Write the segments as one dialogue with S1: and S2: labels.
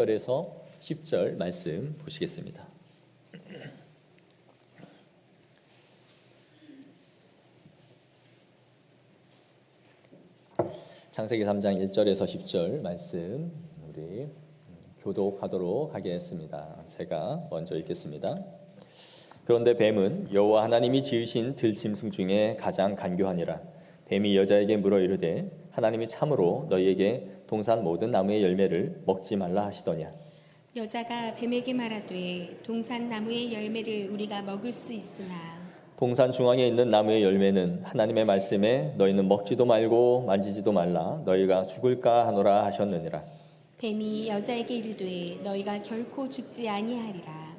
S1: 1절에서 10절 말씀 보시겠습니다. 창세기 3장 1절에서 10절 말씀 우리 교독하도록 하겠습니다. 제가 먼저 읽겠습니다. 그런데 뱀은 여호와 하나님이 지으신 들짐승 중에 가장 간교하니라. 뱀이 여자에게 물어 이르되 하나님이 참으로 너희에게 동산 모든 나무의 열매를 먹지 말라 하시더냐.
S2: 여자가 뱀에게 말하되 동산 나무의 열매를 우리가 먹을 수 있으나
S1: 동산 중앙에 있는 나무의 열매는 하나님의 말씀에 너희는 먹지도 말고 만지지도 말라 너희가 죽을까 하노라 하셨느니라.
S2: 뱀이 여자에게 이르되 너희가 결코 죽지 아니하리라.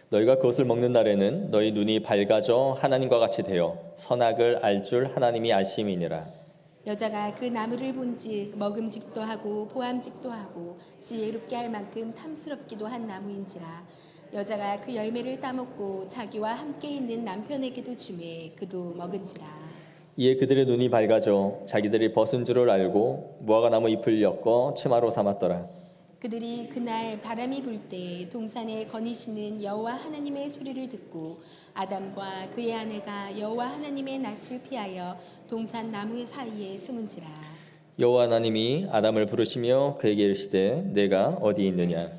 S1: 너희가 그것을 먹는 날에는 너희 눈이 밝아져 하나님과 같이 되어 선악을 알 줄 하나님이 아심이니라.
S2: 여자가 그 나무를 본즉 먹음직도 하고 보암직도 하고 지혜롭게 할 만큼 탐스럽기도 한 나무인지라. 여자가 그 열매를 따먹고 자기와 함께 있는 남편에게도 주매 그도 먹은지라.
S1: 이에 그들의 눈이 밝아져 자기들이 벗은 줄을 알고 무화과나무 잎을 엮어 치마로 삼았더라.
S2: 그들이 그날 바람이 불 때 동산에 거니시는 여호와 하나님의 소리를 듣고 아담과 그의 아내가 여호와 하나님의 낯을 피하여 동산 나무 사이에 숨은지라.
S1: 여호와 하나님이 아담을 부르시며 그에게 이르시되 내가 어디 있느냐.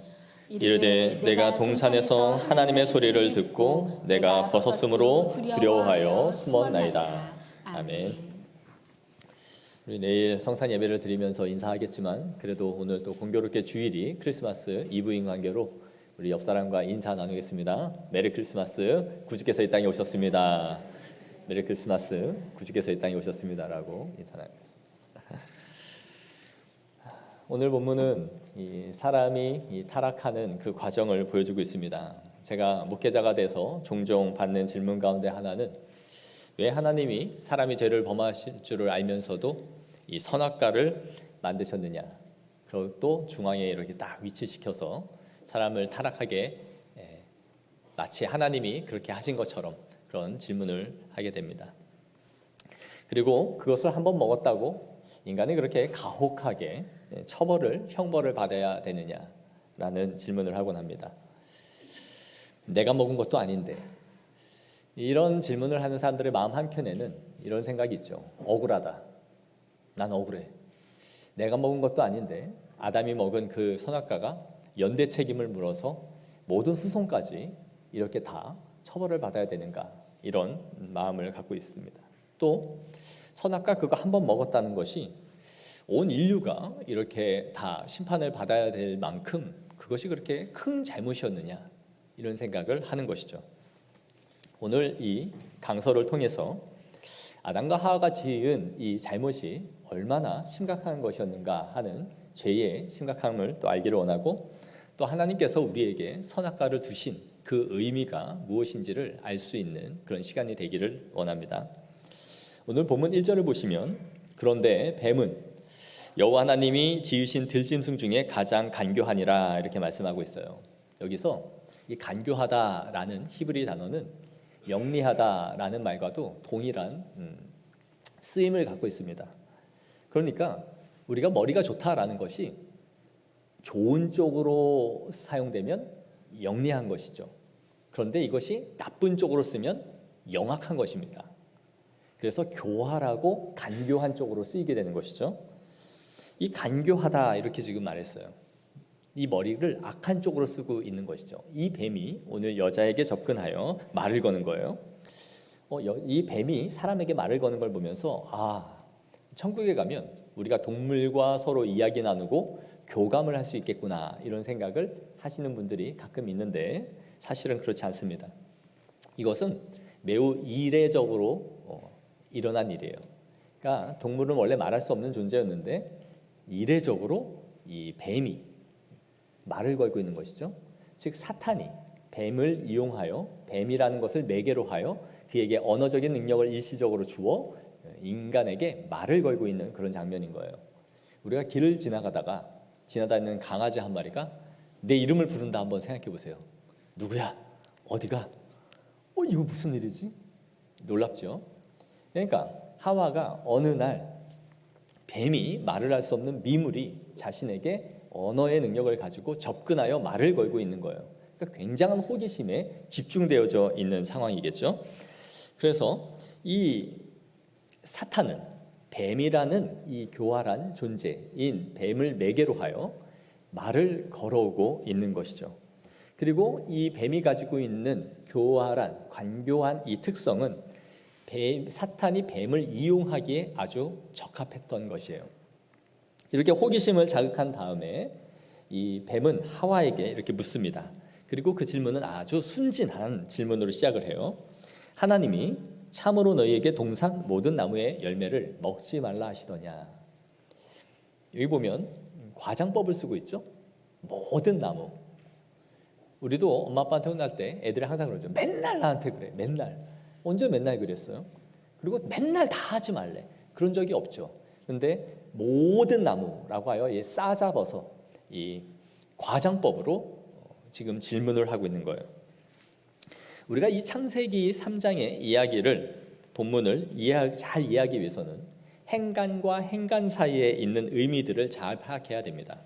S1: 이르되 내가 동산에서 하나님의 소리를 듣고 내가 벗었으므로 두려워하여 숨었나이다. 아멘. 우리 내일 성탄 예배를 드리면서 인사하겠지만 그래도 오늘 또 공교롭게 주일이 크리스마스 이브인 관계로 우리 옆 사람과 인사 나누겠습니다. 메리 크리스마스. 구주께서 이 땅에 오셨습니다. 메리 크리스마스. 구주께서 이 땅에 오셨습니다라고 인사 나누겠습니다. 오늘 본문은 이 사람이 타락하는 그 과정을 보여주고 있습니다. 제가 목회자가 돼서 종종 받는 질문 가운데 하나는 왜 하나님이 사람이 죄를 범하실 줄을 알면서도 이 선악과를 만드셨느냐. 그리고 또 중앙에 이렇게 딱 위치시켜서 사람을 타락하게 마치 하나님이 그렇게 하신 것처럼 그런 질문을 하게 됩니다. 그리고 그것을 한번 먹었다고 인간이 그렇게 가혹하게 형벌을 받아야 되느냐라는 질문을 하곤 합니다. 내가 먹은 것도 아닌데. 이런 질문을 하는 사람들의 마음 한켠에는 이런 생각이 있죠. 억울하다. 난 억울해. 내가 먹은 것도 아닌데 아담이 먹은 그 선악과가 연대 책임을 물어서 모든 후손까지 이렇게 다 처벌을 받아야 되는가. 이런 마음을 갖고 있습니다. 또 선악과 그거 한번 먹었다는 것이 온 인류가 이렇게 다 심판을 받아야 될 만큼 그것이 그렇게 큰 잘못이었느냐. 이런 생각을 하는 것이죠. 오늘 이 강서를 통해서 아담과 하와가 지은 이 잘못이 얼마나 심각한 것이었는가 하는 죄의 심각함을 또 알기를 원하고 또 하나님께서 우리에게 선악과를 두신 그 의미가 무엇인지를 알 수 있는 그런 시간이 되기를 원합니다. 오늘 본문 1절을 보시면 그런데 뱀은 여호와 하나님이 지으신 들짐승 중에 가장 간교하니라 이렇게 말씀하고 있어요. 여기서 이 간교하다라는 히브리 단어는 영리하다라는 말과도 동일한 쓰임을 갖고 있습니다. 그러니까 우리가 머리가 좋다라는 것이 좋은 쪽으로 사용되면 영리한 것이죠. 그런데 이것이 나쁜 쪽으로 쓰면 영악한 것입니다. 그래서 교활하고 간교한 쪽으로 쓰이게 되는 것이죠. 이 간교하다 이렇게 지금 말했어요. 이 머리를 악한 쪽으로 쓰고 있는 것이죠. 이 뱀이 오늘 여자에게 접근하여 말을 거는 거예요. 이 뱀이 사람에게 말을 거는 걸 보면서 천국에 가면 우리가 동물과 서로 이야기 나누고 교감을 할 수 있겠구나 이런 생각을 하시는 분들이 가끔 있는데 사실은 그렇지 않습니다. 이것은 매우 이례적으로 일어난 일이에요. 그러니까 동물은 원래 말할 수 없는 존재였는데 이례적으로 이 뱀이 말을 걸고 있는 것이죠. 즉 사탄이 뱀을 이용하여 뱀이라는 것을 매개로 하여 그에게 언어적인 능력을 일시적으로 주어 인간에게 말을 걸고 있는 그런 장면인 거예요. 우리가 길을 지나다니는 강아지 한 마리가 내 이름을 부른다 한번 생각해 보세요. 누구야? 어디가? 이거 무슨 일이지? 놀랍죠? 그러니까 하와가 어느 날 뱀이 말을 할 수 없는 미물이 자신에게 언어의 능력을 가지고 접근하여 말을 걸고 있는 거예요. 그러니까 굉장한 호기심에 집중되어져 있는 상황이겠죠. 그래서 이 사탄은 뱀이라는 이 교활한 존재인 뱀을 매개로 하여 말을 걸어오고 있는 것이죠. 그리고 이 뱀이 가지고 있는 교활한, 관교한 이 특성은 사탄이 뱀을 이용하기에 아주 적합했던 것이에요. 이렇게 호기심을 자극한 다음에 이 뱀은 하와에게 이렇게 묻습니다. 그리고 그 질문은 아주 순진한 질문으로 시작을 해요. 하나님이 참으로 너희에게 동산 모든 나무의 열매를 먹지 말라 하시더냐. 여기 보면 과장법을 쓰고 있죠. 모든 나무. 우리도 엄마 아빠한테 혼날 때 애들이 항상 그러죠. 맨날 나한테 그래. 맨날. 언제 맨날 그랬어요? 그리고 맨날 다 하지 말래. 그런 적이 없죠. 그런데 모든 나무라고 하여 싸잡아서 이 과장법으로 지금 질문을 하고 있는 거예요. 우리가 이 창세기 3장의 이야기를 본문을 잘 이해하기 위해서는 행간과 행간 사이에 있는 의미들을 잘 파악해야 됩니다.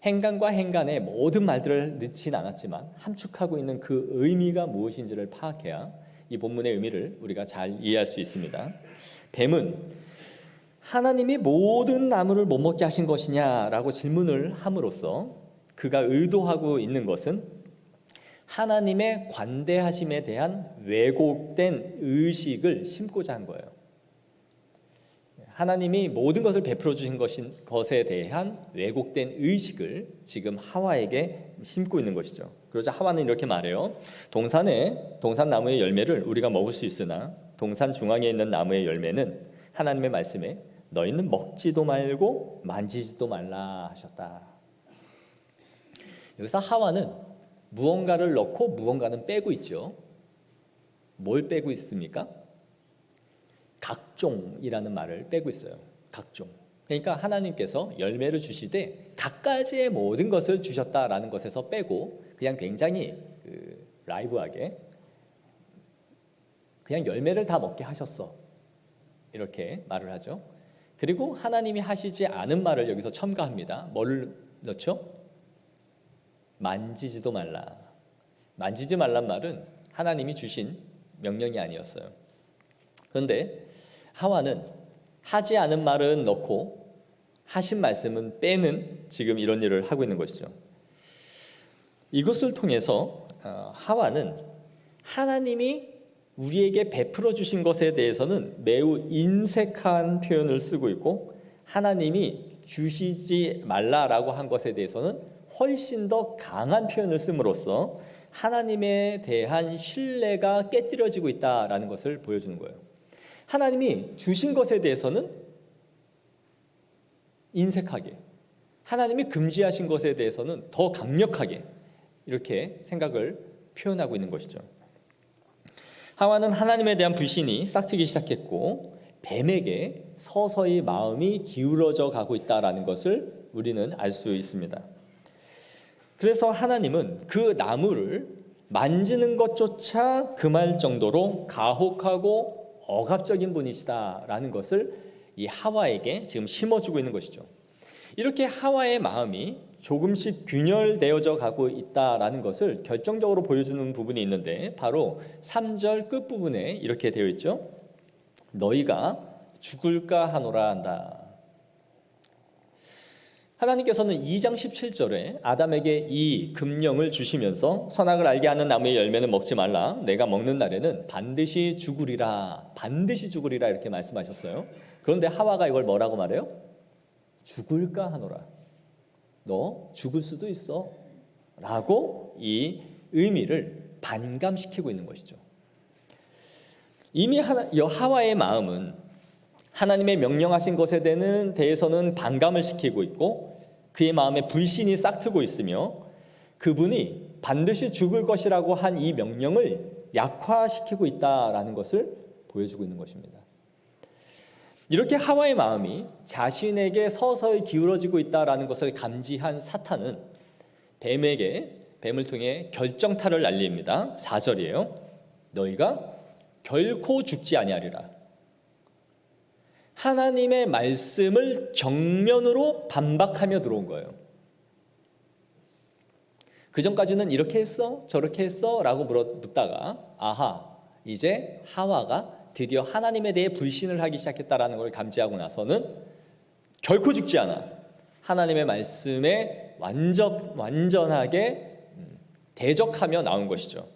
S1: 행간과 행간에 모든 말들을 넣진 않았지만 함축하고 있는 그 의미가 무엇인지를 파악해야 이 본문의 의미를 우리가 잘 이해할 수 있습니다. 뱀은 하나님이 모든 나무를 못 먹게 하신 것이냐라고 질문을 함으로써 그가 의도하고 있는 것은 하나님의 관대하심에 대한 왜곡된 의식을 심고자 한 거예요. 하나님이 모든 것을 베풀어 주신 것에 대한 왜곡된 의식을 지금 하와에게 심고 있는 것이죠. 그러자 하와는 이렇게 말해요. 동산 나무의 열매를 우리가 먹을 수 있으나 동산 중앙에 있는 나무의 열매는 하나님의 말씀에 너희는 먹지도 말고 만지지도 말라 하셨다. 여기서 하와는 무언가를 넣고 무언가는 빼고 있죠. 뭘 빼고 있습니까? 각종이라는 말을 빼고 있어요. 각종. 그러니까 하나님께서 열매를 주시되 각가지의 모든 것을 주셨다라는 것에서 빼고 그냥 굉장히 라이브하게 그냥 열매를 다 먹게 하셨어. 이렇게 말을 하죠. 그리고 하나님이 하시지 않은 말을 여기서 첨가합니다. 뭐를 넣죠? 만지지도 말라. 만지지 말란 말은 하나님이 주신 명령이 아니었어요. 그런데 하와는 하지 않은 말은 넣고 하신 말씀은 빼는 지금 이런 일을 하고 있는 것이죠. 이것을 통해서 하와는 하나님이 우리에게 베풀어 주신 것에 대해서는 매우 인색한 표현을 쓰고 있고 하나님이 주시지 말라라고 한 것에 대해서는 훨씬 더 강한 표현을 씀으로써 하나님에 대한 신뢰가 깨뜨려지고 있다라는 것을 보여주는 거예요. 하나님이 주신 것에 대해서는 인색하게, 하나님이 금지하신 것에 대해서는 더 강력하게 이렇게 생각을 표현하고 있는 것이죠. 하와는 하나님에 대한 불신이 싹트기 시작했고 뱀에게 서서히 마음이 기울어져 가고 있다라는 것을 우리는 알 수 있습니다. 그래서 하나님은 그 나무를 만지는 것조차 금할 정도로 가혹하고 억압적인 분이시다라는 것을 이 하와에게 지금 심어주고 있는 것이죠. 이렇게 하와의 마음이 조금씩 균열되어져 가고 있다라는 것을 결정적으로 보여주는 부분이 있는데 바로 3절 끝부분에 이렇게 되어 있죠. 너희가 죽을까 하노라 한다. 하나님께서는 2장 17절에 아담에게 이 금령을 주시면서 선악을 알게 하는 나무의 열매는 먹지 말라. 내가 먹는 날에는 반드시 죽으리라. 반드시 죽으리라 이렇게 말씀하셨어요. 그런데 하와가 이걸 뭐라고 말해요? 죽을까 하노라. 너 죽을 수도 있어 라고 이 의미를 반감시키고 있는 것이죠. 이미 하와의 마음은 하나님의 명령하신 것에 대해서는 반감을 시키고 있고 그의 마음에 불신이 싹트고 있으며 그분이 반드시 죽을 것이라고 한 이 명령을 약화시키고 있다라는 것을 보여주고 있는 것입니다. 이렇게 하와의 마음이 자신에게 서서히 기울어지고 있다라는 것을 감지한 사탄은 뱀을 통해 결정타를 날립니다. 4절이에요. 너희가 결코 죽지 아니하리라. 하나님의 말씀을 정면으로 반박하며 들어온 거예요. 그 전까지는 이렇게 했어? 저렇게 했어? 라고 묻다가 아하, 이제 하와가 드디어 하나님에 대해 불신을 하기 시작했다라는 걸 감지하고 나서는 결코 죽지 않아. 하나님의 말씀에 완전하게 대적하며 나온 것이죠.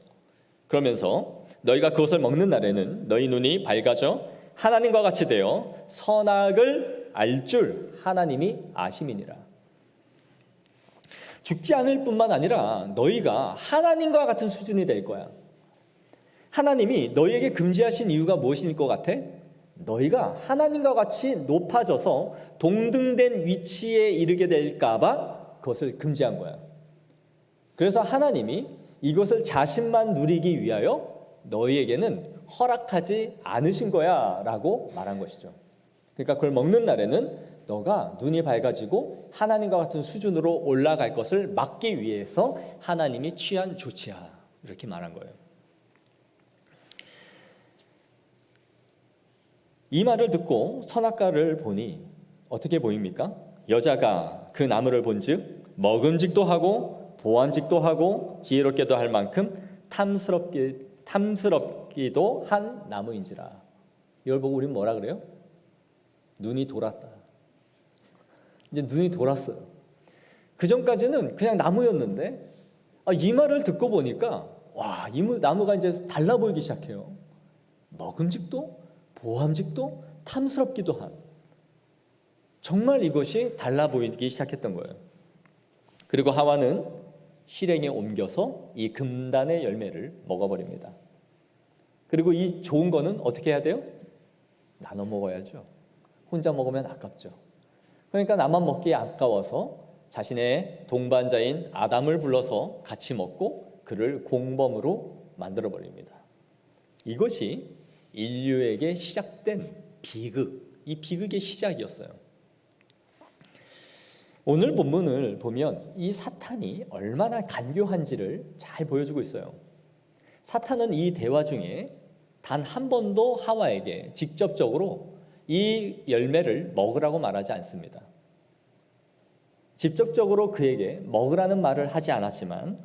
S1: 그러면서 너희가 그것을 먹는 날에는 너희 눈이 밝아져 하나님과 같이 되어 선악을 알 줄 하나님이 아심이니라. 죽지 않을 뿐만 아니라 너희가 하나님과 같은 수준이 될 거야. 하나님이 너희에게 금지하신 이유가 무엇일 것 같아? 너희가 하나님과 같이 높아져서 동등된 위치에 이르게 될까 봐 그것을 금지한 거야. 그래서 하나님이 이것을 자신만 누리기 위하여 너희에게는 허락하지 않으신 거야 라고 말한 것이죠. 그러니까 그걸 먹는 날에는 너가 눈이 밝아지고 하나님과 같은 수준으로 올라갈 것을 막기 위해서 하나님이 취한 조치야, 이렇게 말한 거예요. 이 말을 듣고 선악과를 보니 어떻게 보입니까? 여자가 그 나무를 본즉 먹음직도 하고 보암직도 하고 지혜롭게도 할 만큼 탐스럽기도 한 나무인지라. 이걸 보고 우리는 뭐라 그래요? 눈이 돌았다. 이제 눈이 돌았어요. 그 전까지는 그냥 나무였는데 이 말을 듣고 보니까 와, 이 나무가 이제 달라 보이기 시작해요. 먹음직도 보암직도 탐스럽기도 한, 정말 이것이 달라 보이기 시작했던 거예요. 그리고 하와는 실행에 옮겨서 이 금단의 열매를 먹어버립니다. 그리고 이 좋은 거는 어떻게 해야 돼요? 나눠 먹어야죠. 혼자 먹으면 아깝죠. 그러니까 나만 먹기 아까워서 자신의 동반자인 아담을 불러서 같이 먹고 그를 공범으로 만들어버립니다. 이것이 인류에게 시작된 비극, 이 비극의 시작이었어요. 오늘 본문을 보면 이 사탄이 얼마나 간교한지를 잘 보여주고 있어요. 사탄은 이 대화 중에 단 한 번도 하와에게 직접적으로 이 열매를 먹으라고 말하지 않습니다. 직접적으로 그에게 먹으라는 말을 하지 않았지만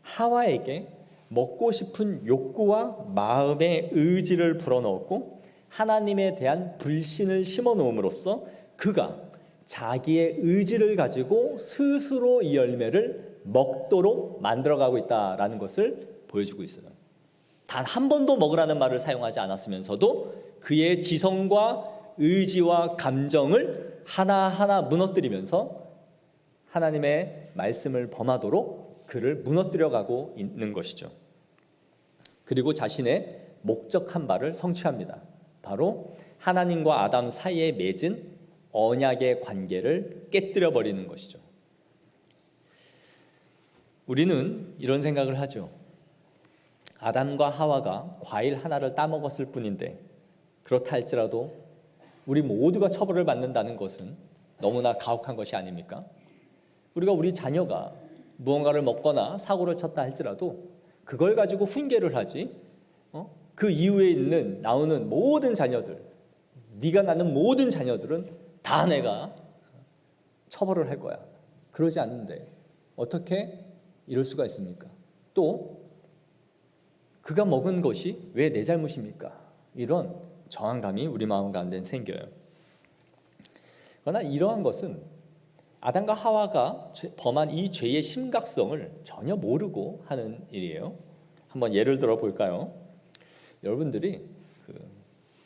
S1: 하와에게 먹고 싶은 욕구와 마음의 의지를 불어넣었고 하나님에 대한 불신을 심어놓음으로써 그가 자기의 의지를 가지고 스스로 이 열매를 먹도록 만들어가고 있다라는 것을 보여주고 있어요. 단 한 번도 먹으라는 말을 사용하지 않았으면서도 그의 지성과 의지와 감정을 하나하나 무너뜨리면서 하나님의 말씀을 범하도록 그를 무너뜨려가고 있는 것이죠. 그리고 자신의 목적한 바를 성취합니다. 바로 하나님과 아담 사이에 맺은 언약의 관계를 깨뜨려 버리는 것이죠. 우리는 이런 생각을 하죠. 아담과 하와가 과일 하나를 따먹었을 뿐인데 그렇다 할지라도 우리 모두가 처벌을 받는다는 것은 너무나 가혹한 것이 아닙니까? 우리가 우리 자녀가 무언가를 먹거나 사고를 쳤다 할지라도 그걸 가지고 훈계를 하지, 그 이후에 나오는 모든 자녀들, 네가 낳는 모든 자녀들은 다 내가 처벌을 할 거야. 그러지 않는데 어떻게 이럴 수가 있습니까? 또 그가 먹은 것이 왜 내 잘못입니까? 이런 저항감이 우리 마음 가운데 생겨요. 그러나 이러한 것은 아담과 하와가 범한 이 죄의 심각성을 전혀 모르고 하는 일이에요. 한번 예를 들어 볼까요? 여러분들이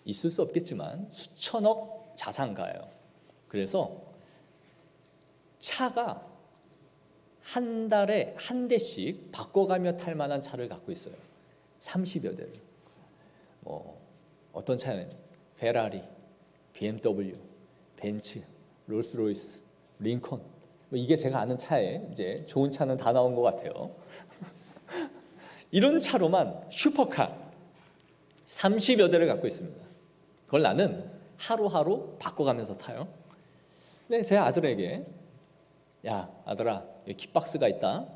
S1: 있을 수 없겠지만 수천억 자산가예요. 그래서 차가 한 달에 한 대씩 바꿔가며 탈 만한 차를 갖고 있어요. 30여 대를. 어떤 차는 페라리, BMW, 벤츠, 롤스로이스, 링컨. 이게 제가 아는 차에 이제 좋은 차는 다 나온 것 같아요. 이런 차로만 슈퍼카 30여 대를 갖고 있습니다. 그걸 나는 하루하루 바꿔가면서 타요. 근데 제 아들에게 야 아들아 여기 킥박스가 있다.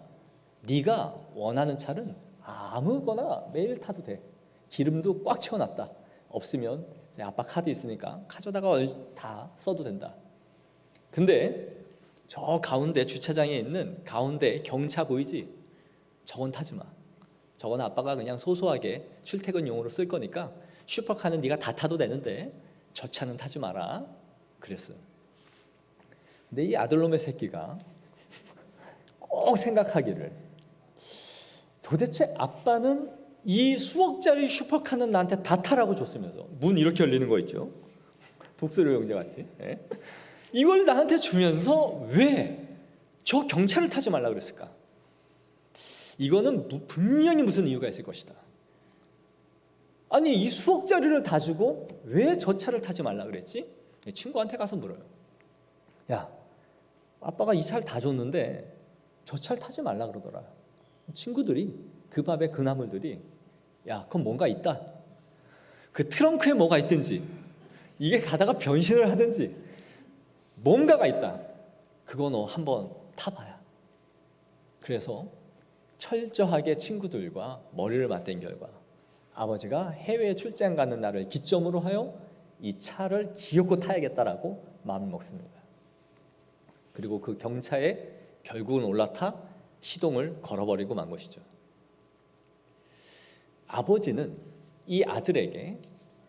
S1: 네가 원하는 차는 아무거나 매일 타도 돼. 기름도 꽉 채워놨다. 없으면 아빠 카드 있으니까 가져다가 다 써도 된다. 근데 저 가운데 주차장에 있는 가운데 경차 보이지? 저건 타지 마. 저건 아빠가 그냥 소소하게 출퇴근용으로 쓸 거니까 슈퍼카는 네가 다 타도 되는데 저 차는 타지 마라. 그랬어요. 근데 이 아들놈의 새끼가 꼭 생각하기를, 도대체 아빠는 이 수억짜리 슈퍼카는 나한테 다 타라고 줬으면서, 문 이렇게 열리는 거 있죠, 독수리 형제같이, 예? 이걸 나한테 주면서 왜 저 경차를 타지 말라 그랬을까? 이거는 분명히 무슨 이유가 있을 것이다. 아니, 이 수억짜리를 다 주고 왜 저 차를 타지 말라 그랬지? 친구한테 가서 물어요. 야, 아빠가 이 차를 다 줬는데 저 차를 타지 말라 그러더라. 친구들이, 그 밥에 그 나물들이, 야, 그건 뭔가 있다. 그 트렁크에 뭐가 있든지, 이게 가다가 변신을 하든지 뭔가가 있다. 그거 너 한번 타봐야. 그래서 철저하게 친구들과 머리를 맞댄 결과 아버지가 해외 출장 가는 날을 기점으로 하여 이 차를 기어코 타야겠다라고 마음을 먹습니다. 그리고 그 경차에 결국은 올라타 시동을 걸어버리고 만 것이죠. 아버지는 이 아들에게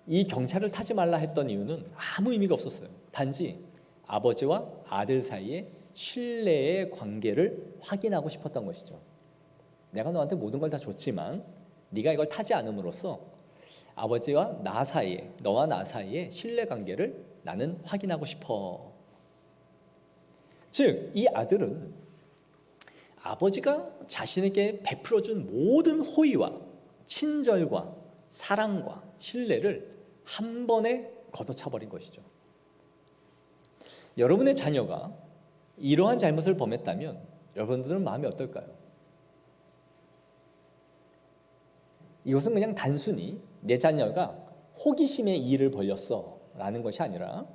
S1: 이 경차를 타지 말라 했던 이유는 아무 의미가 없었어요. 단지 아버지와 아들 사이에 신뢰의 관계를 확인하고 싶었던 것이죠. 내가 너한테 모든 걸 다 줬지만 네가 이걸 타지 않음으로써 아버지와 나 사이에, 너와 나 사이에 신뢰 관계를 나는 확인하고 싶어. 즉, 이 아들은 아버지가 자신에게 베풀어준 모든 호의와 친절과 사랑과 신뢰를 한 번에 걷어차버린 것이죠. 여러분의 자녀가 이러한 잘못을 범했다면 여러분들은 마음이 어떨까요? 이것은 그냥 단순히 내 자녀가 호기심에 이 일을 벌였어 라는 것이 아니라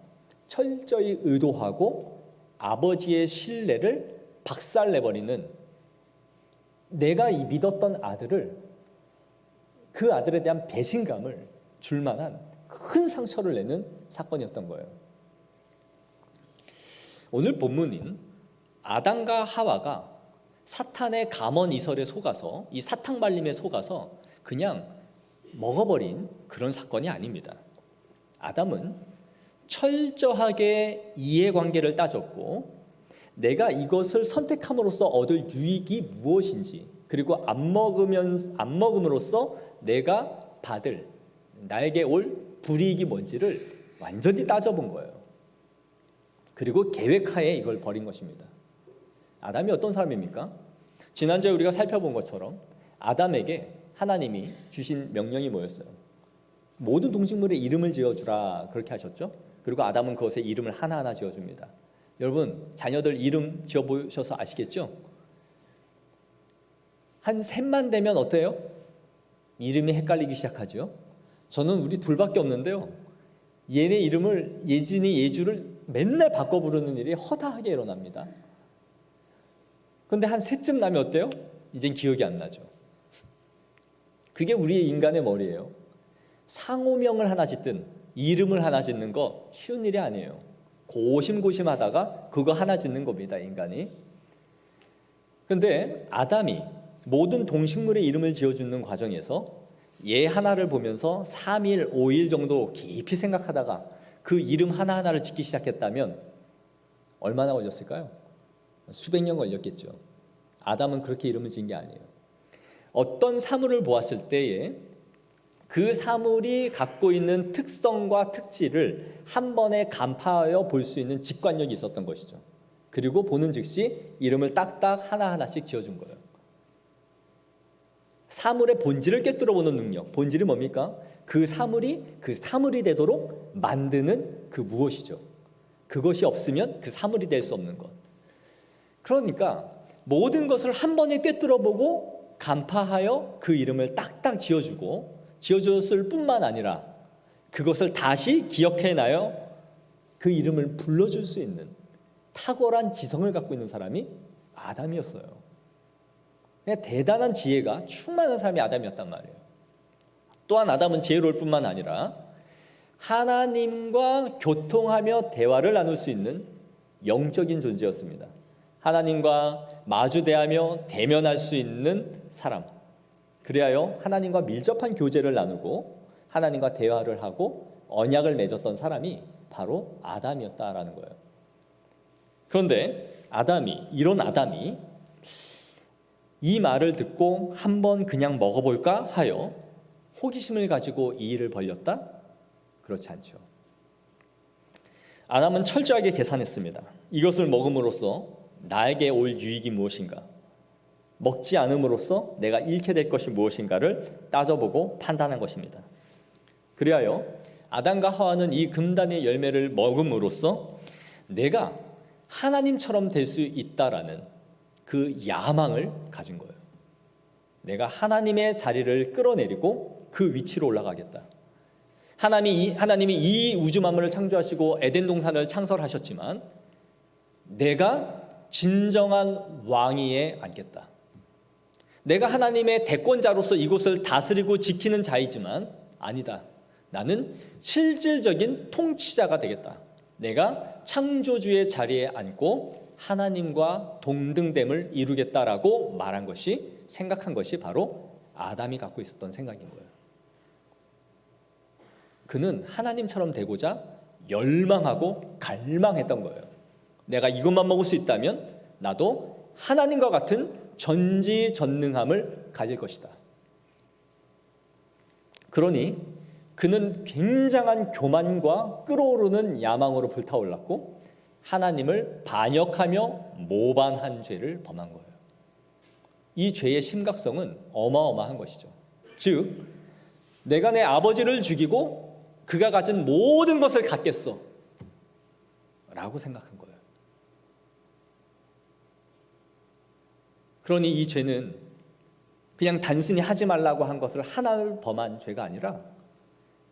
S1: 철저히 의도하고 아버지의 신뢰를 박살내버리는, 내가 믿었던 아들을, 그 아들에 대한 배신감을 줄 만한 큰 상처를 내는 사건이었던 거예요. 오늘 본문인 아담과 하와가 사탄의 감언 이설에 속아서, 이 사탕 발림에 속아서 그냥 먹어버린 그런 사건이 아닙니다. 아담은 철저하게 이해관계를 따졌고 내가 이것을 선택함으로써 얻을 유익이 무엇인지, 그리고 안 먹음으로써 내가 받을, 나에게 올 불이익이 뭔지를 완전히 따져본 거예요. 그리고 계획하에 이걸 벌인 것입니다. 아담이 어떤 사람입니까? 지난주에 우리가 살펴본 것처럼 아담에게 하나님이 주신 명령이 뭐였어요? 모든 동식물의 이름을 지어주라, 그렇게 하셨죠? 그리고 아담은 그것에 이름을 하나하나 지어줍니다. 여러분, 자녀들 이름 지어보셔서 아시겠죠? 한 셋만 되면 어때요? 이름이 헷갈리기 시작하죠. 저는 우리 둘밖에 없는데요, 얘네 이름을, 예진이, 예주를 맨날 바꿔 부르는 일이 허다하게 일어납니다. 그런데 한 셋쯤 나면 어때요? 이젠 기억이 안 나죠. 그게 우리의 인간의 머리예요. 상호명을 하나 짓든 이름을 하나 짓는 거 쉬운 일이 아니에요. 고심고심하다가 그거 하나 짓는 겁니다, 인간이. 그런데 아담이 모든 동식물의 이름을 지어주는 과정에서 얘 하나를 보면서 3일, 5일 정도 깊이 생각하다가 그 이름 하나하나를 짓기 시작했다면 얼마나 걸렸을까요? 수백 년 걸렸겠죠. 아담은 그렇게 이름을 지은 게 아니에요. 어떤 사물을 보았을 때에 그 사물이 갖고 있는 특성과 특질을 한 번에 간파하여 볼 수 있는 직관력이 있었던 것이죠. 그리고 보는 즉시 이름을 딱딱 하나하나씩 지어준 거예요. 사물의 본질을 꿰뚫어보는 능력. 본질이 뭡니까? 그 사물이 되도록 만드는 그 무엇이죠. 그것이 없으면 그 사물이 될 수 없는 것. 그러니까 모든 것을 한 번에 꿰뚫어보고 간파하여 그 이름을 딱딱 지어줬을 뿐만 아니라 그것을 다시 기억해놔요 그 이름을 불러줄 수 있는 탁월한 지성을 갖고 있는 사람이 아담이었어요. 그냥 대단한 지혜가 충만한 사람이 아담이었단 말이에요. 또한 아담은 지혜로울 뿐만 아니라 하나님과 교통하며 대화를 나눌 수 있는 영적인 존재였습니다. 하나님과 마주대하며 대면할 수 있는 사람, 그리하여 하나님과 밀접한 교제를 나누고 하나님과 대화를 하고 언약을 맺었던 사람이 바로 아담이었다라는 거예요. 그런데 이런 아담이 이 말을 듣고 한번 그냥 먹어볼까 하여 호기심을 가지고 이 일을 벌였다? 그렇지 않죠. 아담은 철저하게 계산했습니다. 이것을 먹음으로써 나에게 올 유익이 무엇인가? 먹지 않음으로써 내가 잃게 될 것이 무엇인가를 따져보고 판단한 것입니다. 그리하여 아담과 하와는 이 금단의 열매를 먹음으로써 내가 하나님처럼 될 수 있다라는 그 야망을 가진 거예요. 내가 하나님의 자리를 끌어내리고 그 위치로 올라가겠다. 하나님이 이 우주 만물을 창조하시고 에덴 동산을 창설하셨지만 내가 진정한 왕위에 앉겠다. 내가 하나님의 대권자로서 이곳을 다스리고 지키는 자이지만 아니다. 나는 실질적인 통치자가 되겠다. 내가 창조주의 자리에 앉고 하나님과 동등됨을 이루겠다라고 생각한 것이 바로 아담이 갖고 있었던 생각인 거예요. 그는 하나님처럼 되고자 열망하고 갈망했던 거예요. 내가 이것만 먹을 수 있다면 나도 하나님과 같은 전지전능함을 가질 것이다. 그러니 그는 굉장한 교만과 끓어오르는 야망으로 불타올랐고 하나님을 반역하며 모반한 죄를 범한 거예요. 이 죄의 심각성은 어마어마한 것이죠. 즉, 내가 내 아버지를 죽이고 그가 가진 모든 것을 갖겠어 라고 생각한 거예요. 그러니 이 죄는 그냥 단순히 하지 말라고 한 것을 하나를 범한 죄가 아니라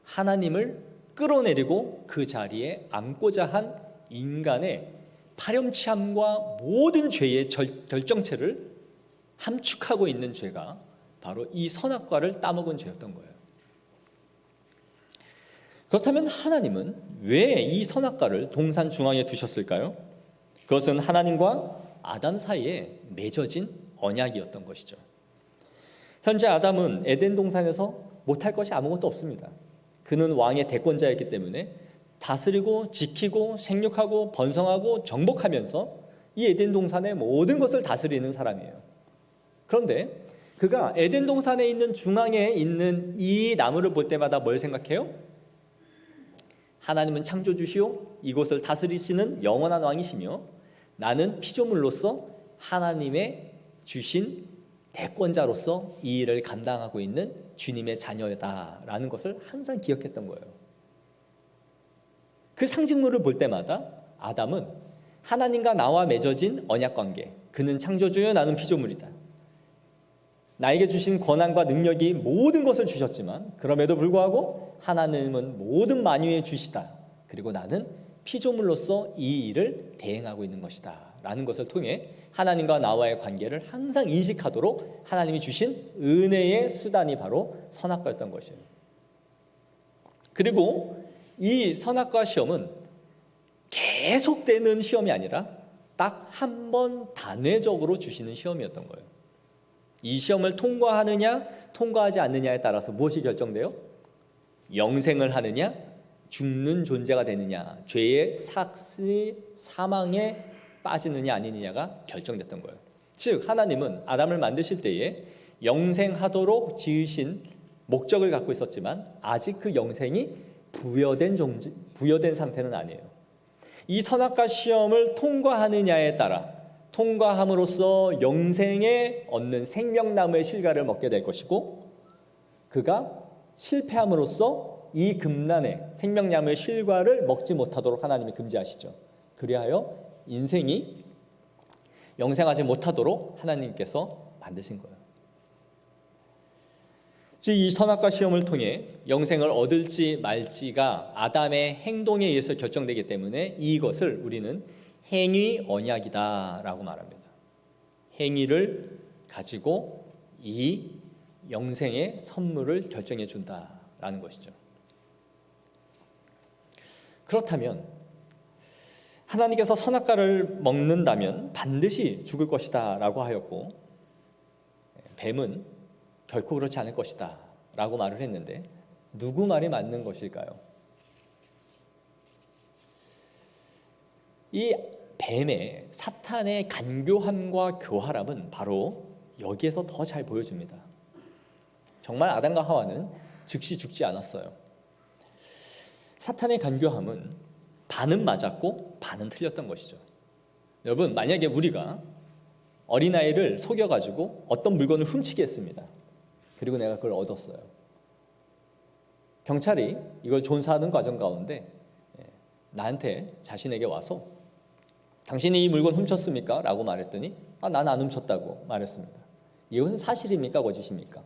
S1: 하나님을 끌어내리고 그 자리에 앉고자 한 인간의 파렴치함과 모든 죄의 결정체를 함축하고 있는 죄가 바로 이 선악과를 따먹은 죄였던 거예요. 그렇다면 하나님은 왜 이 선악과를 동산 중앙에 두셨을까요? 그것은 하나님과 아담 사이에 맺어진 언약이었던 것이죠. 현재 아담은 에덴 동산에서 못할 것이 아무것도 없습니다. 그는 왕의 대권자였기 때문에 다스리고 지키고 생육하고 번성하고 정복하면서 이 에덴 동산의 모든 것을 다스리는 사람이에요. 그런데 그가 에덴 동산에 있는 중앙에 있는 이 나무를 볼 때마다 뭘 생각해요? 하나님은 창조주시오, 이곳을 다스리시는 영원한 왕이시며 나는 피조물로서 하나님의 주신 대권자로서 이 일을 감당하고 있는 주님의 자녀다라는 것을 항상 기억했던 거예요. 그 상징물을 볼 때마다 아담은 하나님과 나와 맺어진 언약관계, 그는 창조주요 나는 피조물이다. 나에게 주신 권한과 능력이 모든 것을 주셨지만 그럼에도 불구하고 하나님은 모든 만유의 주시다. 그리고 나는 피조물로서 이 일을 대행하고 있는 것이다 라는 것을 통해 하나님과 나와의 관계를 항상 인식하도록 하나님이 주신 은혜의 수단이 바로 선악과였던 것이에요. 그리고 이 선악과 시험은 계속되는 시험이 아니라 딱 한 번 단회적으로 주시는 시험이었던 거예요. 이 시험을 통과하느냐 통과하지 않느냐에 따라서 무엇이 결정돼요? 영생을 하느냐 죽는 존재가 되느냐, 죄의 사망에 빠지느냐 아니느냐가 결정됐던 거예요. 즉 하나님은 아담을 만드실 때에 영생하도록 지으신 목적을 갖고 있었지만 아직 그 영생이 부여된 상태는 아니에요. 이 선악과 시험을 통과하느냐에 따라 통과함으로써 영생에 얻는 생명나무의 실과를 먹게 될 것이고 그가 실패함으로써 이 금난의 생명나무의 실과를 먹지 못하도록 하나님이 금지하시죠. 그리하여 인생이 영생하지 못하도록 하나님께서 만드신 거예요. 즉 이 선악과 시험을 통해 영생을 얻을지 말지가 아담의 행동에 의해서 결정되기 때문에 이것을 우리는 행위 언약이다라고 말합니다. 행위를 가지고 이 영생의 선물을 결정해 준다라는 것이죠. 그렇다면 하나님께서 선악과를 먹는다면 반드시 죽을 것이다 라고 하였고, 뱀은 결코 그렇지 않을 것이다 라고 말을 했는데 누구 말이 맞는 것일까요? 이 뱀의, 사탄의 간교함과 교활함은 바로 여기에서 더 잘 보여집니다. 정말 아담과 하와는 즉시 죽지 않았어요. 사탄의 간교함은 반은 맞았고 반은 틀렸던 것이죠. 여러분, 만약에 우리가 어린아이를 속여가지고 어떤 물건을 훔치게 했습니다. 그리고 내가 그걸 얻었어요. 경찰이 이걸 조사하는 과정 가운데 나한테, 자신에게 와서 당신이 이 물건 훔쳤습니까? 라고 말했더니 난 안 훔쳤다고 말했습니다. 이것은 사실입니까? 거짓입니까?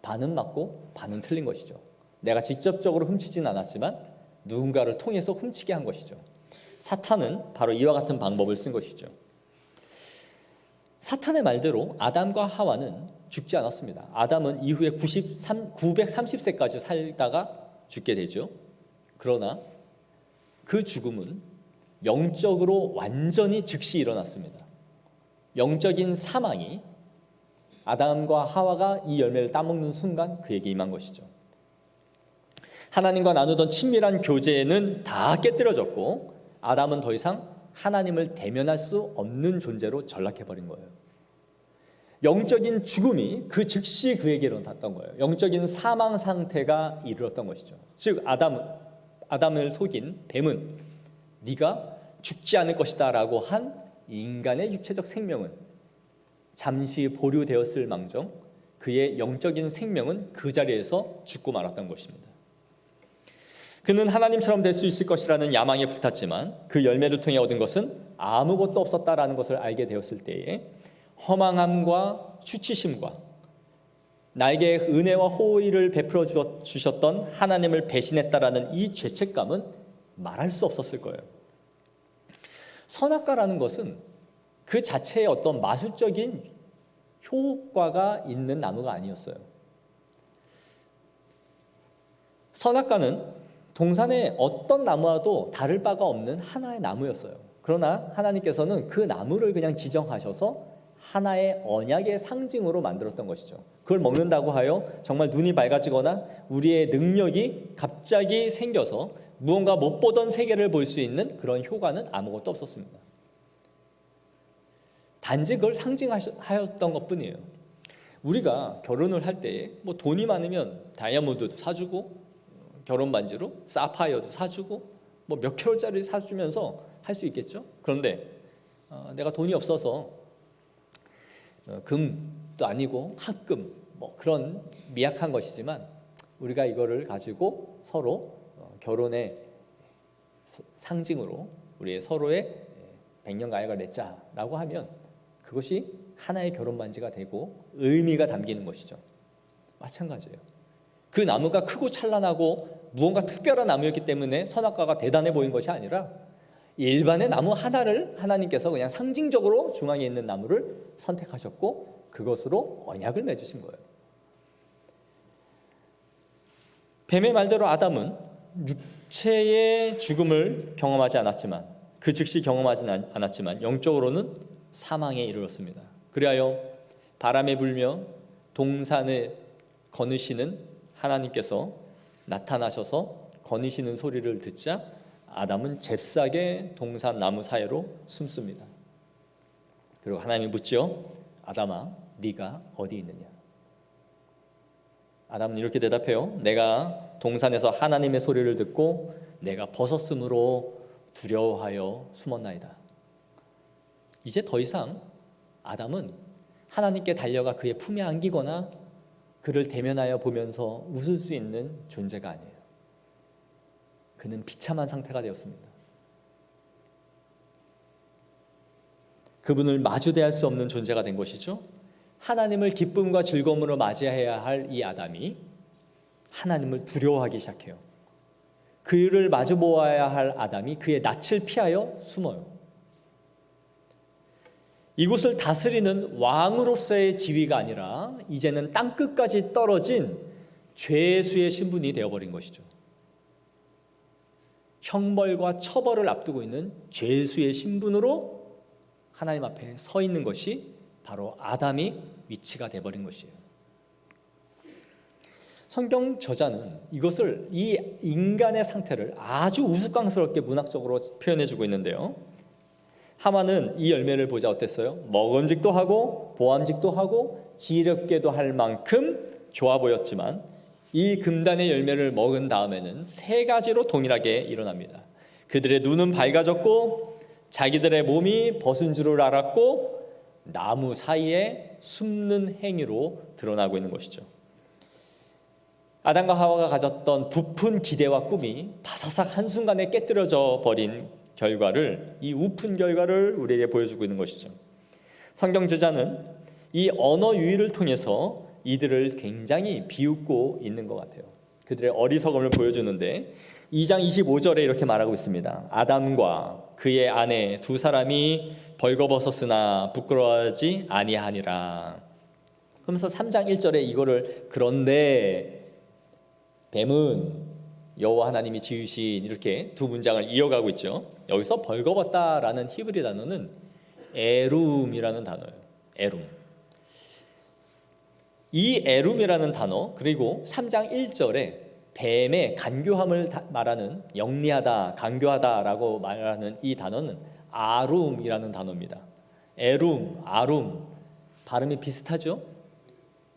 S1: 반은 맞고 반은 틀린 것이죠. 내가 직접적으로 훔치진 않았지만 누군가를 통해서 훔치게 한 것이죠. 사탄은 바로 이와 같은 방법을 쓴 것이죠. 사탄의 말대로 아담과 하와는 죽지 않았습니다. 아담은 이후에 930세까지 살다가 죽게 되죠. 그러나 그 죽음은 영적으로 완전히 즉시 일어났습니다. 영적인 사망이 아담과 하와가 이 열매를 따먹는 순간 그에게 임한 것이죠. 하나님과 나누던 친밀한 교제는 다 깨뜨려졌고 아담은 더 이상 하나님을 대면할 수 없는 존재로 전락해버린 거예요. 영적인 죽음이 그 즉시 그에게 일어났던 거예요. 영적인 사망 상태가 이르렀던 것이죠. 즉 아담을 속인 뱀은 네가 죽지 않을 것이다 라고 한 인간의 육체적 생명은 잠시 보류되었을 망정 그의 영적인 생명은 그 자리에서 죽고 말았던 것입니다. 그는 하나님처럼 될 수 있을 것이라는 야망에 불탔지만 그 열매를 통해 얻은 것은 아무것도 없었다라는 것을 알게 되었을 때에 허망함과 수치심과 나에게 은혜와 호의를 베풀어 주셨던 하나님을 배신했다라는 이 죄책감은 말할 수 없었을 거예요. 선악과라는 것은 그 자체의 어떤 마술적인 효과가 있는 나무가 아니었어요. 선악과는 동산의 어떤 나무와도 다를 바가 없는 하나의 나무였어요. 그러나 하나님께서는 그 나무를 그냥 지정하셔서 하나의 언약의 상징으로 만들었던 것이죠. 그걸 먹는다고 하여 정말 눈이 밝아지거나 우리의 능력이 갑자기 생겨서 무언가 못 보던 세계를 볼 수 있는 그런 효과는 아무것도 없었습니다. 단지 그걸 상징하였던 것뿐이에요. 우리가 결혼을 할 때 뭐 돈이 많으면 다이아몬드도 사주고 결혼 반지로 사파이어도 사주고 뭐 몇 킬로짜리 사주면서 할 수 있겠죠. 그런데 내가 돈이 없어서 금도 아니고 합금 뭐 그런 미약한 것이지만 우리가 이거를 가지고 서로 결혼의 상징으로 우리의 서로의 백년 가약을 맺자라고 하면 그것이 하나의 결혼 반지가 되고 의미가 담기는 것이죠. 마찬가지예요. 그 나무가 크고 찬란하고 무언가 특별한 나무였기 때문에 선악과가 대단해 보인 것이 아니라 일반의 나무 하나를 하나님께서 그냥 상징적으로 중앙에 있는 나무를 선택하셨고 그것으로 언약을 맺으신 거예요. 뱀의 말대로 아담은 육체의 죽음을 경험하지 않았지만 그 즉시 경험하지는 않았지만 영적으로는 사망에 이르렀습니다. 그리하여 바람에 불며 동산을 거느시는 하나님께서 나타나셔서 거느시는 소리를 듣자 아담은 잽싸게 동산 나무 사이로 숨습니다. 그리고 하나님이 묻죠. 아담아, 네가 어디 있느냐? 아담은 이렇게 대답해요. 내가 동산에서 하나님의 소리를 듣고 내가 벗었으므로 두려워하여 숨었나이다. 이제 더 이상 아담은 하나님께 달려가 그의 품에 안기거나 그를 대면하여 보면서 웃을 수 있는 존재가 아니에요. 그는 비참한 상태가 되었습니다. 그분을 마주대할 수 없는 존재가 된 것이죠. 하나님을 기쁨과 즐거움으로 맞이해야 할 이 아담이 하나님을 두려워하기 시작해요. 그를 마주 보아야 할 아담이 그의 낯을 피하여 숨어요. 이곳을 다스리는 왕으로서의 지위가 아니라 이제는 땅끝까지 떨어진 죄수의 신분이 되어버린 것이죠. 형벌과 처벌을 앞두고 있는 죄수의 신분으로 하나님 앞에 서 있는 것이 바로 아담이 위치가 돼버린 것이에요. 성경 저자는 이것을, 이 인간의 상태를 아주 우스꽝스럽게 문학적으로 표현해주고 있는데요. 하와는 이 열매를 보자 어땠어요? 먹음직도 하고 보암직도 하고 지혜롭게도 할 만큼 좋아 보였지만 이 금단의 열매를 먹은 다음에는 세 가지로 동일하게 일어납니다. 그들의 눈은 밝아졌고 자기들의 몸이 벗은 줄을 알았고 나무 사이에 숨는 행위로 드러나고 있는 것이죠. 아담과 하와가 가졌던 부푼 기대와 꿈이 바사삭 한순간에 깨뜨려져 버린 결과를, 이 우픈 결과를 우리에게 보여주고 있는 것이죠. 성경 저자는 이 언어 유희를 통해서 이들을 굉장히 비웃고 있는 것 같아요. 그들의 어리석음을 보여주는데 2장 25절에 이렇게 말하고 있습니다. 아담과 그의 아내 두 사람이 벌거벗었으나 부끄러워하지 아니하니라. 그러면서 3장 1절에 이거를 그런데 뱀은 여호와 하나님이 지으신, 이렇게 두 문장을 이어가고 있죠. 여기서 벌거벗다라는 히브리 단어는 에룸이라는 단어예요. 에룸. 이 에룸이라는 단어, 그리고 3장 1절에 뱀의 간교함을 말하는, 영리하다, 간교하다라고 말하는 이 단어는 아룸이라는 단어입니다. 에룸, 아룸, 발음이 비슷하죠?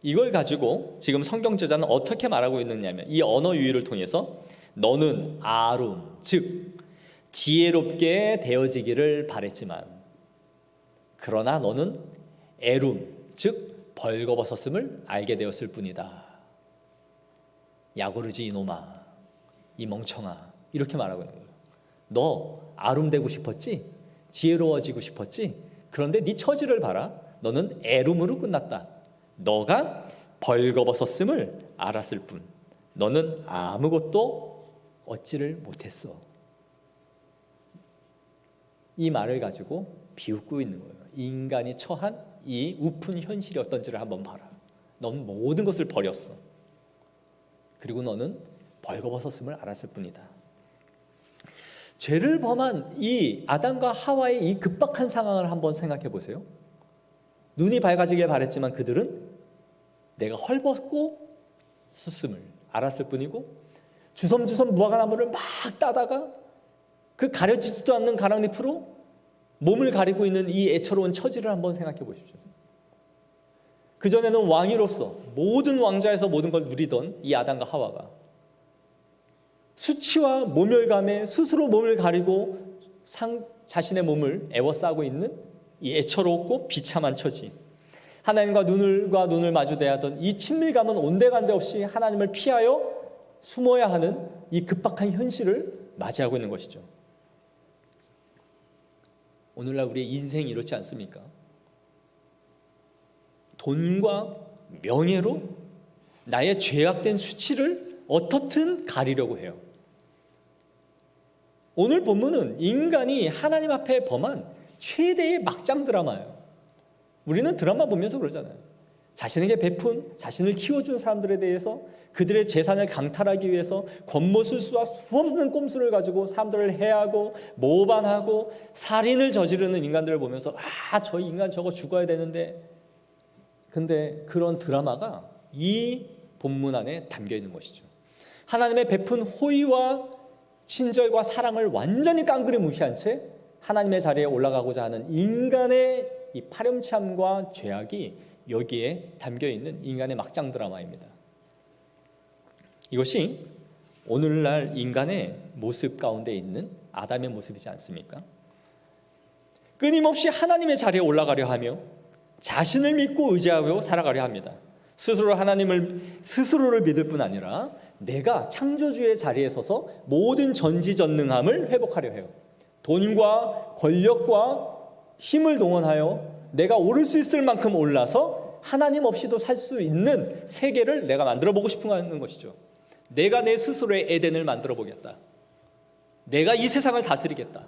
S1: 이걸 가지고 지금 성경 저자는 어떻게 말하고 있느냐면, 이 언어 유희를 통해서 너는 아룸, 즉 지혜롭게 되어지기를 바랬지만 그러나 너는 에룸, 즉 벌거벗었음을 알게 되었을 뿐이다. 야고르지 이놈아, 이 멍청아, 이렇게 말하고 있는 거예요. 너 아룸 되고 싶었지? 지혜로워지고 싶었지? 그런데 네 처지를 봐라. 너는 에룸으로 끝났다. 너가 벌거벗었음을 알았을 뿐 너는 아무것도 얻지를 못했어. 이 말을 가지고 비웃고 있는 거예요. 인간이 처한 이 우픈 현실이 어떤지를 한번 봐라. 넌 모든 것을 버렸어. 그리고 너는 벌거벗었음을 알았을 뿐이다. 죄를 범한 이 아담과 하와의 이 급박한 상황을 한번 생각해 보세요. 눈이 밝아지길 바랬지만 그들은 내가 헐벗고 sus음을 알았을 뿐이고, 주섬주섬 무화과나무를 막 따다가 그 가려지지도 않는 가랑잎으로 몸을 가리고 있는 이 애처로운 처지를 한번 생각해 보십시오. 그전에는 왕위로서 모든 왕좌에서 모든 걸 누리던 이 아담과 하와가 수치와 모멸감에 스스로 몸을 가리고 자신의 몸을 애워싸고 있는 이 애처롭고 비참한 처지, 하나님과 눈을 마주대야 하던 이 친밀감은 온데간데 없이 하나님을 피하여 숨어야 하는 이 급박한 현실을 맞이하고 있는 것이죠. 오늘날 우리의 인생이 이렇지 않습니까? 돈과 명예로 나의 죄악된 수치를 어떻든 가리려고 해요. 오늘 본문은 인간이 하나님 앞에 범한 최대의 막장 드라마예요. 우리는 드라마 보면서 그러잖아요. 자신에게 베푼, 자신을 키워준 사람들에 대해서 그들의 재산을 강탈하기 위해서 권모술수와 수없는 꼼수를 가지고 사람들을 해하고 모반하고 살인을 저지르는 인간들을 보면서 저 인간 저거 죽어야 되는데, 근데 그런 드라마가 이 본문 안에 담겨 있는 것이죠. 하나님의 베푼 호의와 친절과 사랑을 완전히 깡그리 무시한 채 하나님의 자리에 올라가고자 하는 인간의 이 파렴치함과 죄악이 여기에 담겨있는 인간의 막장 드라마입니다. 이것이 오늘날 인간의 모습 가운데 있는 아담의 모습이지 않습니까? 끊임없이 하나님의 자리에 올라가려 하며 자신을 믿고 의지하고 살아가려 합니다. 스스로를 믿을 뿐 아니라 내가 창조주의 자리에 서서 모든 전지전능함을 회복하려 해요. 돈과 권력과 힘을 동원하여 내가 오를 수 있을 만큼 올라서 하나님 없이도 살 수 있는 세계를 내가 만들어 보고 싶은 것이죠. 내가 내 스스로의 에덴을 만들어 보겠다. 내가 이 세상을 다스리겠다.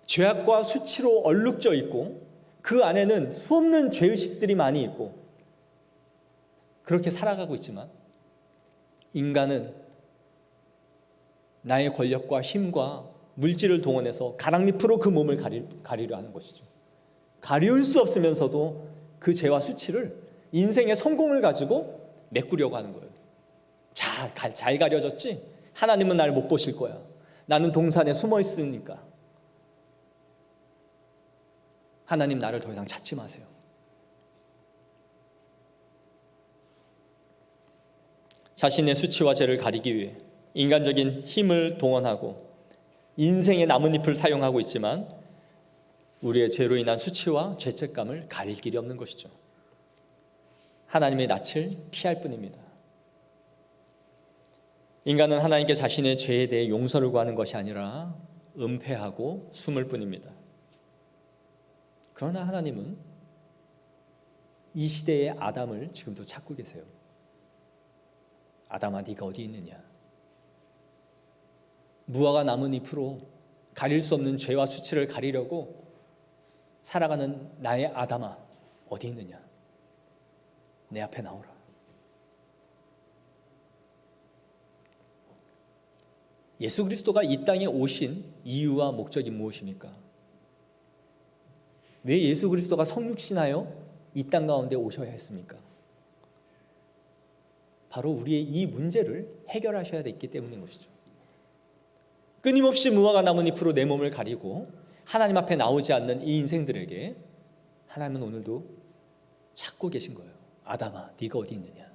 S1: 죄악과 수치로 얼룩져 있고 그 안에는 수없는 죄의식들이 많이 있고 그렇게 살아가고 있지만 인간은 나의 권력과 힘과 물질을 동원해서 가랑잎으로 그 몸을 가리려 하는 것이죠. 가리울 수 없으면서도 그 죄와 수치를 인생의 성공을 가지고 메꾸려고 하는 거예요. 잘 가려졌지? 하나님은 나를 못 보실 거야. 나는 동산에 숨어 있으니까. 하나님 나를 더 이상 찾지 마세요. 자신의 수치와 죄를 가리기 위해 인간적인 힘을 동원하고 인생의 나뭇잎을 사용하고 있지만 우리의 죄로 인한 수치와 죄책감을 가릴 길이 없는 것이죠. 하나님의 낯을 피할 뿐입니다. 인간은 하나님께 자신의 죄에 대해 용서를 구하는 것이 아니라 은폐하고 숨을 뿐입니다. 그러나 하나님은 이 시대의 아담을 지금도 찾고 계세요. 아담아, 네가 어디 있느냐? 무화과 나뭇잎으로 가릴 수 없는 죄와 수치를 가리려고 살아가는 나의 아담아, 어디 있느냐? 내 앞에 나오라. 예수 그리스도가 이 땅에 오신 이유와 목적이 무엇입니까? 왜 예수 그리스도가 성육신하여 이 땅 가운데 오셔야 했습니까? 바로 우리의 이 문제를 해결하셔야 됐기 때문인 것이죠. 끊임없이 무화과 나뭇잎으로 내 몸을 가리고 하나님 앞에 나오지 않는 이 인생들에게 하나님은 오늘도 찾고 계신 거예요. 아담아, 네가 어디 있느냐?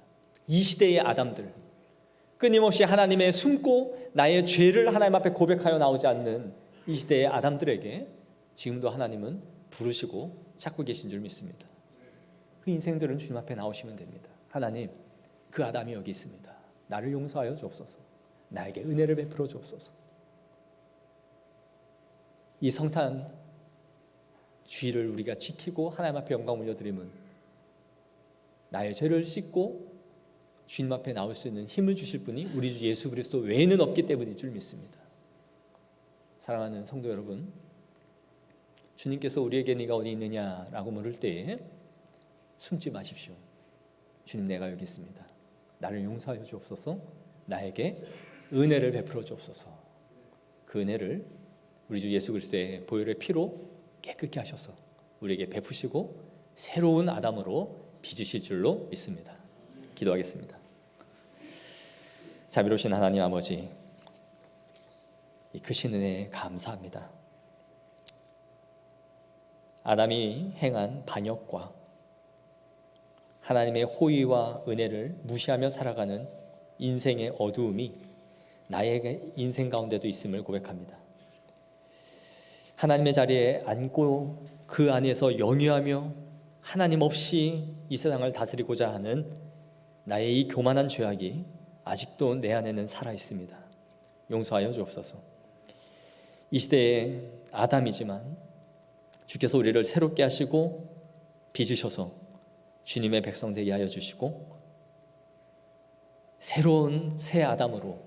S1: 이 시대의 아담들, 끊임없이 하나님의 숨고 나의 죄를 하나님 앞에 고백하여 나오지 않는 이 시대의 아담들에게 지금도 하나님은 부르시고 찾고 계신 줄 믿습니다. 그 인생들은 주님 앞에 나오시면 됩니다. 하나님, 그 아담이 여기 있습니다. 나를 용서하여 주옵소서. 나에게 은혜를 베풀어 주옵소서. 이 성탄 주일을 우리가 지키고 하나님 앞에 영광 올려드림은 나의 죄를 씻고 주님 앞에 나올 수 있는 힘을 주실 분이 우리 주 예수 그리스도 외에는 없기 때문일 줄 믿습니다. 사랑하는 성도 여러분, 주님께서 우리에게 네가 어디 있느냐라고 물을 때에 숨지 마십시오. 주님, 내가 여기 있습니다. 나를 용서하여 주옵소서. 나에게 은혜를 베풀어 주옵소서. 그 은혜를 우리 주 예수 그리스도의 보혈의 피로 깨끗게 하셔서 우리에게 베푸시고 새로운 아담으로 빚으실 줄로 믿습니다. 기도하겠습니다. 자비로우신 하나님 아버지, 이 크신 은혜에 감사합니다. 아담이 행한 반역과 하나님의 호의와 은혜를 무시하며 살아가는 인생의 어두움이 나의 인생 가운데도 있음을 고백합니다. 하나님의 자리에 앉고 그 안에서 영위하며 하나님 없이 이 세상을 다스리고자 하는 나의 이 교만한 죄악이 아직도 내 안에는 살아 있습니다. 용서하여 주옵소서. 이 시대의 아담이지만 주께서 우리를 새롭게 하시고 빚으셔서 주님의 백성 되게 하여 주시고 새로운 새 아담으로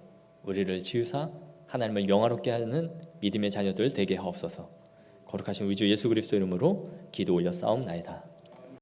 S1: 우리를 지으사 하나님을 영화롭게 하는 믿음의 자녀들 되게 하옵소서. 거룩하신 우리 주 예수 그리스도 이름으로 기도 올려 싸움나이다.